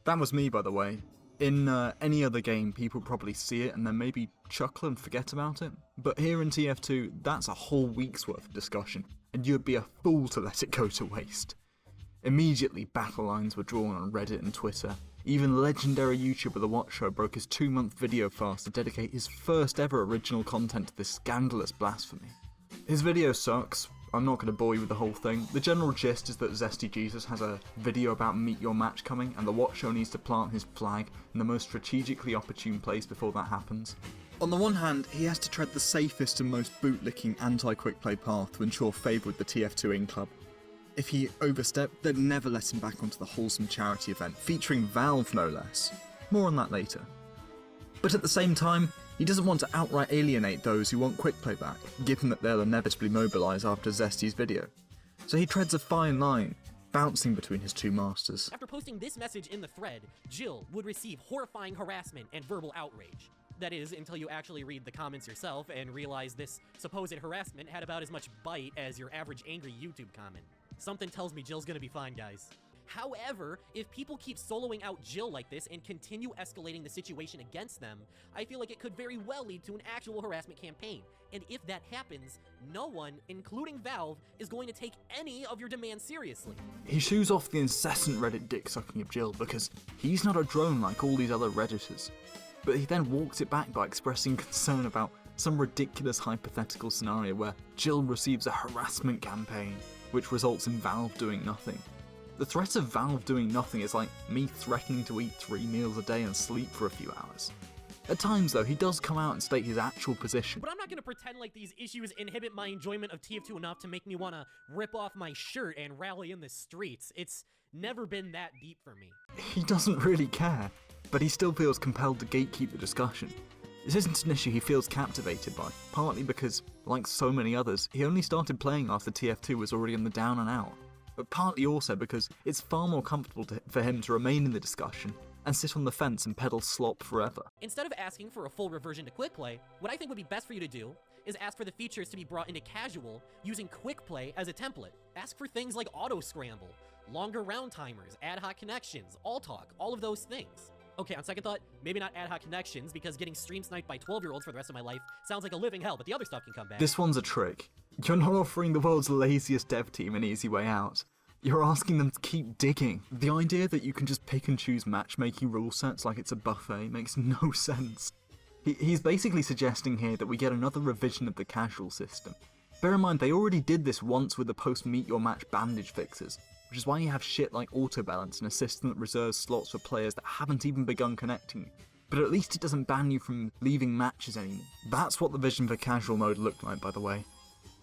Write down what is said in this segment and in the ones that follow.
That was me, by the way. In any other game, people probably see it and then maybe chuckle and forget about it. But here in TF2, that's a whole week's worth of discussion, and you'd be a fool to let it go to waste. Immediately, battle lines were drawn on Reddit and Twitter. Even legendary YouTuber The Watch Show broke his 2-month video fast to dedicate his first ever original content to this scandalous blasphemy. His video sucks. I'm not going to bore you with the whole thing. The general gist is that Zesty Jesus has a video about Meet Your Match coming, and the Watch Show needs to plant his flag in the most strategically opportune place before that happens. On the one hand, he has to tread the safest and most bootlicking anti-quickplay path to ensure favour with the TF2 in club. If he overstepped, they'd never let him back onto the wholesome charity event, featuring Valve no less. More on that later. But at the same time, he doesn't want to outright alienate those who want quick playback, given that they'll inevitably mobilise after Zesty's video. So he treads a fine line, bouncing between his two masters. After posting this message in the thread, Jill would receive horrifying harassment and verbal outrage. That is, until you actually read the comments yourself and realize this supposed harassment had about as much bite as your average angry YouTube comment. Something tells me Jill's gonna be fine, guys. However, if people keep soloing out Jill like this and continue escalating the situation against them, I feel like it could very well lead to an actual harassment campaign. And if that happens, no one, including Valve, is going to take any of your demands seriously. He shoos off the incessant Reddit dick-sucking of Jill because he's not a drone like all these other Redditors. But he then walks it back by expressing concern about some ridiculous hypothetical scenario where Jill receives a harassment campaign, which results in Valve doing nothing. The threat of Valve doing nothing is like me threatening to eat 3 meals a day and sleep for a few hours. At times though, he does come out and state his actual position. But I'm not gonna pretend like these issues inhibit my enjoyment of TF2 enough to make me wanna rip off my shirt and rally in the streets. It's never been that deep for me. He doesn't really care, but he still feels compelled to gatekeep the discussion. This isn't an issue he feels captivated by, partly because, like so many others, he only started playing after TF2 was already on the down and out. But partly also because it's far more comfortable for him to remain in the discussion and sit on the fence and peddle slop forever. Instead of asking for a full reversion to quick play, what I think would be best for you to do is ask for the features to be brought into casual using quick play as a template. Ask for things like auto scramble, longer round timers, ad hoc connections, all talk, all of those things. Okay, on second thought, maybe not ad hoc connections because getting stream sniped by 12-year-olds for the rest of my life sounds like a living hell, but the other stuff can come back. This one's a trick. You're not offering the world's laziest dev team an easy way out. You're asking them to keep digging. The idea that you can just pick and choose matchmaking rule sets like it's a buffet makes no sense. He's basically suggesting here that we get another revision of the casual system. Bear in mind, they already did this once with the post-meet your match bandage fixes, which is why you have shit like auto balance and a system that reserves slots for players that haven't even begun connecting. But at least it doesn't ban you from leaving matches anymore. That's what the vision for casual mode looked like, by the way.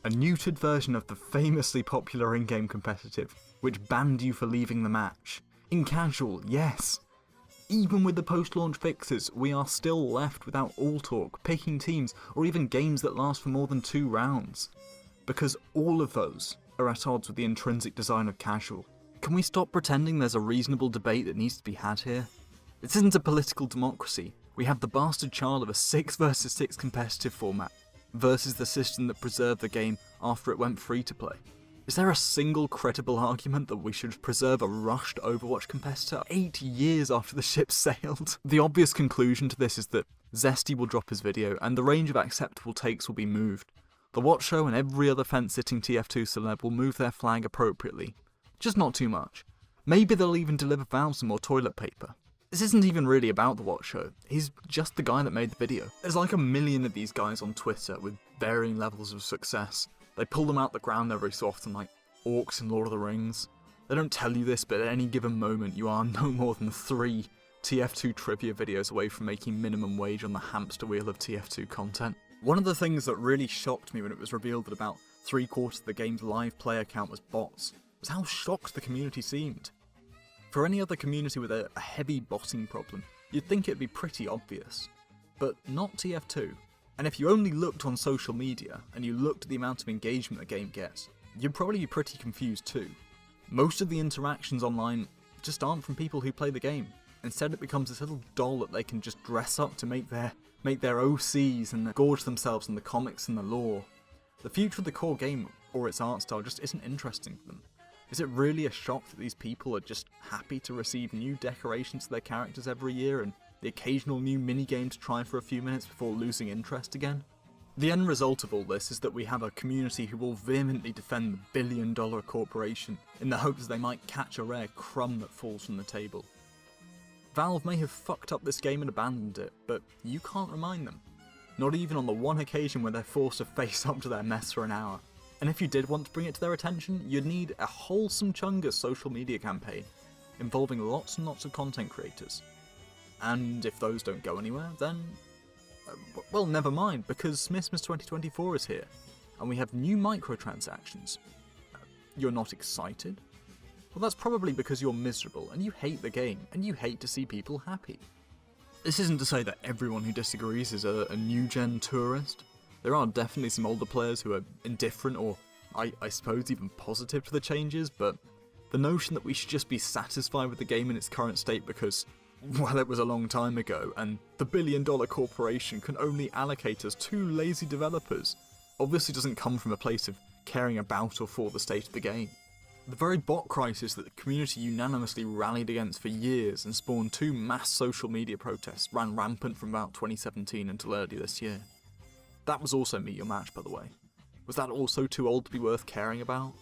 A neutered version of the famously popular in-game competitive, which banned you for leaving the match. In casual, yes. Even with the post-launch fixes, we are still left without all talk, picking teams, or even games that last for more than 2 rounds. Because all of those are at odds with the intrinsic design of casual. Can we stop pretending there's a reasonable debate that needs to be had here? This isn't a political democracy. We have the bastard child of a 6 versus 6 competitive format, versus the system that preserved the game after it went free to play. Is there a single credible argument that we should preserve a rushed Overwatch competitor 8 years after the ship sailed? The obvious conclusion to this is that Zesty will drop his video and the range of acceptable takes will be moved. The Watch Show and every other fence-sitting TF2 celeb will move their flag appropriately. Just not too much. Maybe they'll even deliver Valve some more toilet paper. This isn't even really about the Watch Show, he's just the guy that made the video. There's like 1 million of these guys on Twitter with varying levels of success. They pull them out the ground every so often like orcs in Lord of the Rings. They don't tell you this, but at any given moment you are no more than 3 TF2 trivia videos away from making minimum wage on the hamster wheel of TF2 content. One of the things that really shocked me when it was revealed that about 3/4 of the game's live player count was bots was how shocked the community seemed. For any other community with a heavy botting problem, you'd think it'd be pretty obvious. But not TF2. And if you only looked on social media, and you looked at the amount of engagement the game gets, you'd probably be pretty confused too. Most of the interactions online just aren't from people who play the game. Instead it becomes this little doll that they can just dress up to make their OCs and gorge themselves on the comics and the lore. The future of the core game or its art style just isn't interesting to them. Is it really a shock that these people are just happy to receive new decorations to their characters every year and the occasional new minigame to try for a few minutes before losing interest again? The end result of all this is that we have a community who will vehemently defend the billion-dollar corporation in the hopes they might catch a rare crumb that falls from the table. Valve may have fucked up this game and abandoned it, but you can't remind them. Not even on the one occasion where they're forced to face up to their mess for an hour. And if you did want to bring it to their attention, you'd need a wholesome chungus social media campaign, involving lots and lots of content creators. And if those don't go anywhere, then well, never mind, because Smithsmas 2024 is here, and we have new microtransactions. You're not excited? Well, that's probably because you're miserable, and you hate the game, and you hate to see people happy. This isn't to say that everyone who disagrees is a new-gen tourist. There are definitely some older players who are indifferent, or I suppose even positive to the changes, but the notion that we should just be satisfied with the game in its current state because, well, it was a long time ago, and the billion-dollar corporation can only allocate us 2 lazy developers, obviously doesn't come from a place of caring about or for the state of the game. The very bot crisis that the community unanimously rallied against for years and spawned 2 mass social media protests ran rampant from about 2017 until earlier this year. That was also Meet Your Match, by the way. Was that also too old to be worth caring about?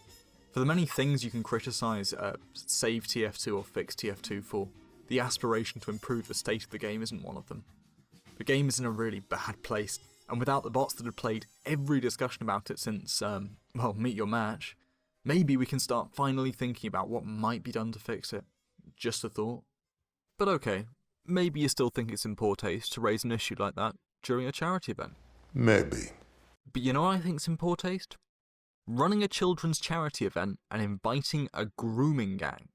For the many things you can criticise Save TF2 or Fix TF2 for, the aspiration to improve the state of the game isn't one of them. The game is in a really bad place, and without the bots that have played every discussion about it since, well, Meet Your Match, maybe we can start finally thinking about what might be done to fix it. Just a thought. But okay, maybe you still think it's in poor taste to raise an issue like that during a charity event. Maybe. But you know what I think's in poor taste? Running a children's charity event and inviting a grooming gang.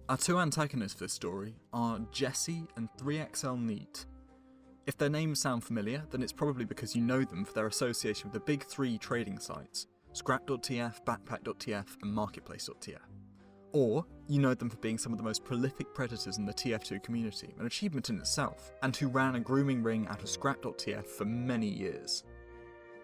Our 2 antagonists for this story are Jesse and 3XL Neat. If their names sound familiar, then it's probably because you know them for their association with the big 3 trading sites, scrap.tf, backpack.tf and marketplace.tf. Or you know them for being some of the most prolific predators in the TF2 community, an achievement in itself, and who ran a grooming ring out of scrap.tf for many years.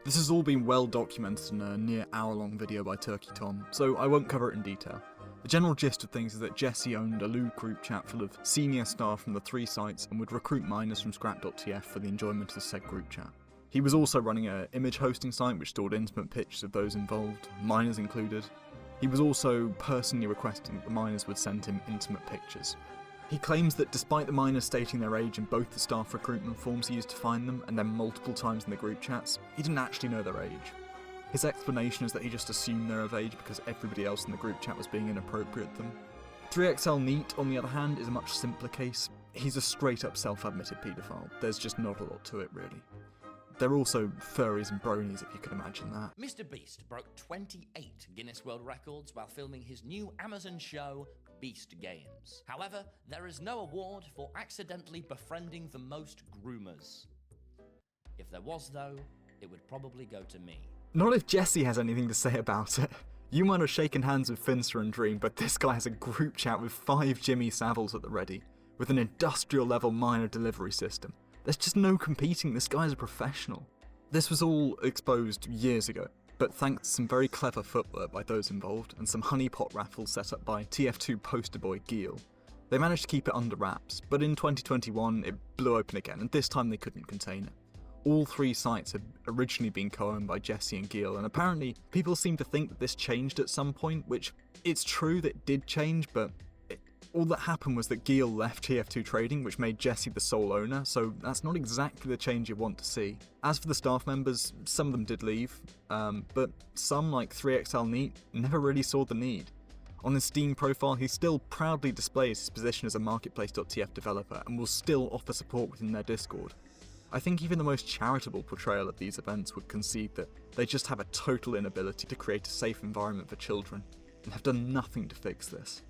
This has all been well documented in a near hour-long video by Turkey Tom, so I won't cover it in detail. The general gist of things is that Jesse owned a lewd group chat full of senior staff from the 3 sites and would recruit minors from scrap.tf for the enjoyment of the said group chat. He was also running an image hosting site which stored intimate pictures of those involved, minors included. He was also personally requesting that the minors would send him intimate pictures. He claims that despite the minors stating their age in both the staff recruitment forms he used to find them and then multiple times in the group chats, he didn't actually know their age. His explanation is that he just assumed they're of age because everybody else in the group chat was being inappropriate to them. 3XL Neat, on the other hand, is a much simpler case. He's a straight up self-admitted paedophile. There's just not a lot to it, really. They're also furries and bronies, if you can imagine that. Mr. Beast broke 28 Guinness World Records while filming his new Amazon show, Beast Games. However, there is no award for accidentally befriending the most groomers. If there was, though, it would probably go to me. Not if Jesse has anything to say about it. You might have shaken hands with Finster and Dream, but this guy has a group chat with 5 Jimmy Saviles at the ready, with an industrial level minor delivery system. There's just no competing, this guy's a professional. This was all exposed years ago, but thanks to some very clever footwork by those involved and some honeypot raffles set up by TF2 poster boy Geel, they managed to keep it under wraps, but in 2021 it blew open again, and this time they couldn't contain it. All 3 sites had originally been co-owned by Jesse and Geel, and apparently people seem to think that this changed at some point, which it's true that it did change, but all that happened was that Geel left TF2 Trading, which made Jesse the sole owner, so that's not exactly the change you want to see. As for the staff members, some of them did leave, but some, like 3XL Neat, never really saw the need. On his Steam profile, he still proudly displays his position as a marketplace.tf developer and will still offer support within their Discord. I think even the most charitable portrayal of these events would concede that they just have a total inability to create a safe environment for children, and have done nothing to fix this.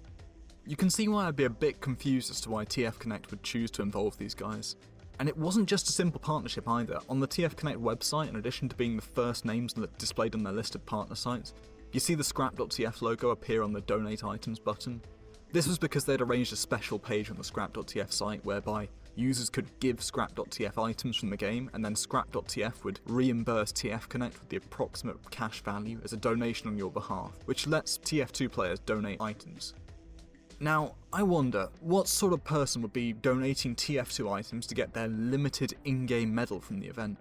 You can see why I'd be a bit confused as to why TFConnect would choose to involve these guys. And it wasn't just a simple partnership either. On the TFConnect website, in addition to being the first names displayed on their list of partner sites, you see the scrap.tf logo appear on the Donate Items button. This was because they'd arranged a special page on the scrap.tf site whereby users could give scrap.tf items from the game, and then scrap.tf would reimburse TFConnect with the approximate cash value as a donation on your behalf, which lets TF2 players donate items. Now, I wonder, what sort of person would be donating TF2 items to get their limited in-game medal from the event?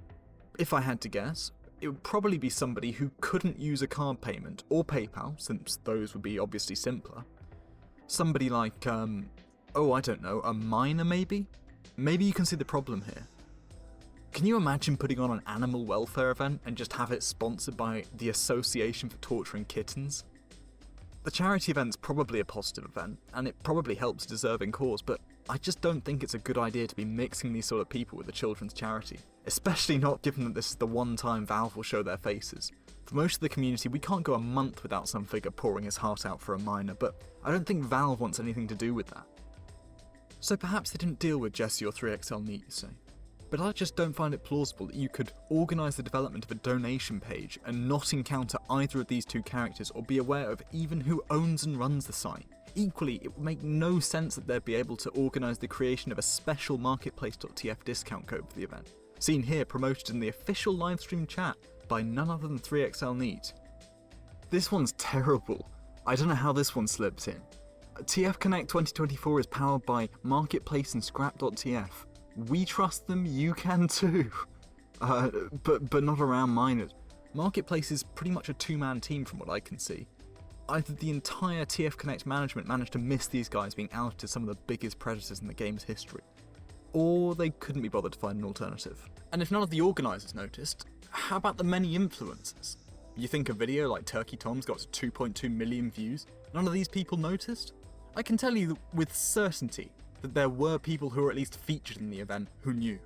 If I had to guess, it would probably be somebody who couldn't use a card payment or PayPal, since those would be obviously simpler. Somebody like, I don't know, a miner maybe? Maybe you can see the problem here. Can you imagine putting on an animal welfare event and just have it sponsored by the Association for Torturing Kittens? The charity event's probably a positive event, and it probably helps a deserving cause, but I just don't think it's a good idea to be mixing these sort of people with a children's charity. Especially not given that this is the one time Valve will show their faces. For most of the community, we can't go a month without some figure pouring his heart out for a miner, but I don't think Valve wants anything to do with that. So perhaps they didn't deal with Jesse or 3XL neat, you say. But I just don't find it plausible that you could organise the development of a donation page and not encounter either of these two characters or be aware of even who owns and runs the site. Equally, it would make no sense that they'd be able to organise the creation of a special marketplace.tf discount code for the event, seen here promoted in the official livestream chat by none other than 3XL neat. This one's terrible. I don't know how this one slips in. TFConnect 2024 is powered by Marketplace and scrap.tf. We trust them, you can too. But not around miners. Marketplace is pretty much a two-man team from what I can see. Either the entire TFConnect management managed to miss these guys being outed as some of the biggest predators in the game's history, or they couldn't be bothered to find an alternative. And if none of the organisers noticed, how about the many influencers? You think a video like Turkey Tom's got to 2.2 million views? None of these people noticed? I can tell you with certainty that there were people who were at least featured in the event who knew.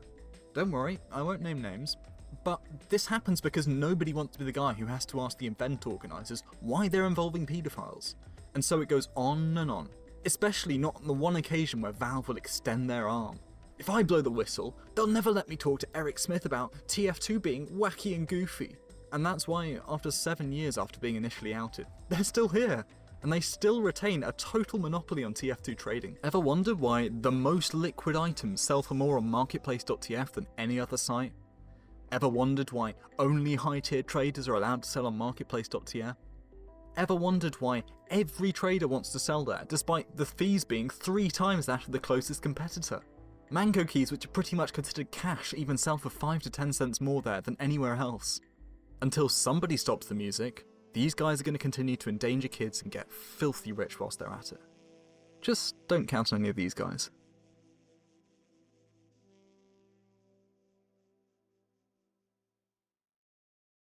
Don't worry, I won't name names. But this happens because nobody wants to be the guy who has to ask the event organisers why they're involving paedophiles. And so it goes on and on, especially not on the one occasion where Valve will extend their arm. If I blow the whistle, they'll never let me talk to Eric Smith about TF2 being wacky and goofy. And that's why, after 7 years after being initially outed, they're still here. And they still retain a total monopoly on TF2 trading. Ever wondered why the most liquid items sell for more on marketplace.tf than any other site? Ever wondered why only high-tier traders are allowed to sell on marketplace.tf? Ever wondered why every trader wants to sell there, despite the fees being 3 times that of the closest competitor? Mango keys, which are pretty much considered cash, even sell for 5 to 10 cents more there than anywhere else. Until somebody stops the music, these guys are going to continue to endanger kids and get filthy rich whilst they're at it. Just don't count on any of these guys.